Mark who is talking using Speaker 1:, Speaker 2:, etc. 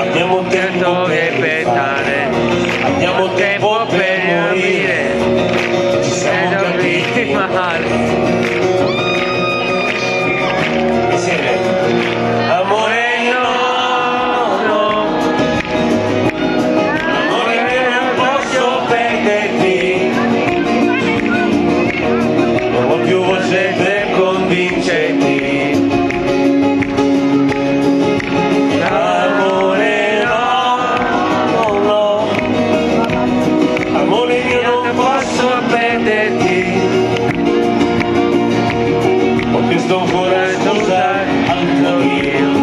Speaker 1: abbiamo tempo per pensare, abbiamo tempo per morire, ci siamo capiti male. Insieme, amore no, no, amore non posso perderti, non ho più voce per convincerti. Ho chiesto ancora scusa al tuo io.